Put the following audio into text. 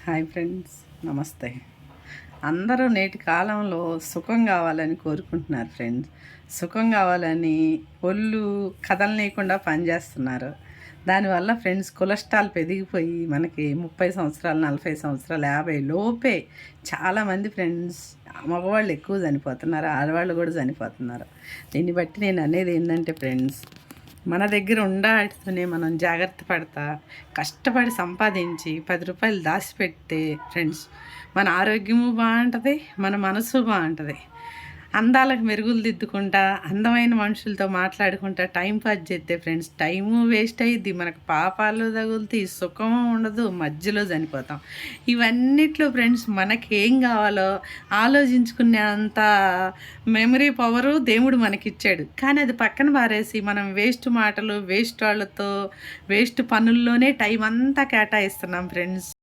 Hi friends, నమస్తే. అందరూ నేటి కాలంలో సుఖం కావాలని కోరుకుంటున్నారు ఫ్రెండ్స్. సుఖం కావాలని ఒళ్ళు కదలనీయకుండా పనిచేస్తున్నారు. దానివల్ల ఫ్రెండ్స్ కొలెస్ట్రాల్ పెరిగిపోయి మనకి 30 సంవత్సరాలు, 40 సంవత్సరాలు, 50 లోపే చాలామంది ఫ్రెండ్స్ మగవాళ్ళు ఎక్కువ చనిపోతున్నారు, ఆడవాళ్ళు కూడా చనిపోతున్నారు. దీన్ని బట్టి నేను అనేది ఏంటంటే ఫ్రెండ్స్, మన దగ్గర ఉండాడుతూనే మనం జాగ్రత్త పడతా కష్టపడి సంపాదించి 10 రూపాయలు దాచిపెడితే ఫ్రెండ్స్ మన ఆరోగ్యము బాగుంటుంది, మన మనసు బాగుంటుంది. అందాలకు మెరుగులు దిద్దుకుంటా అందమైన మనుషులతో మాట్లాడుకుంటా టైం పాస్ చేస్తే ఫ్రెండ్స్ టైము వేస్ట్ అయ్యిద్ది, మనకు పాపాలు తగులుతాయి, సుఖము ఉండదు, మధ్యలో చనిపోతాం. ఇవన్నిట్లో ఫ్రెండ్స్ మనకి ఏం కావాలో ఆలోచించుకునే అంత మెమరీ పవరు దేవుడు మనకిచ్చాడు. కానీ అది పక్కన పారేసి మనం వేస్ట్ మాటలు, వేస్ట్ వాళ్ళతో, వేస్ట్ పనుల్లోనే టైం అంతా కేటాయిస్తున్నాం ఫ్రెండ్స్.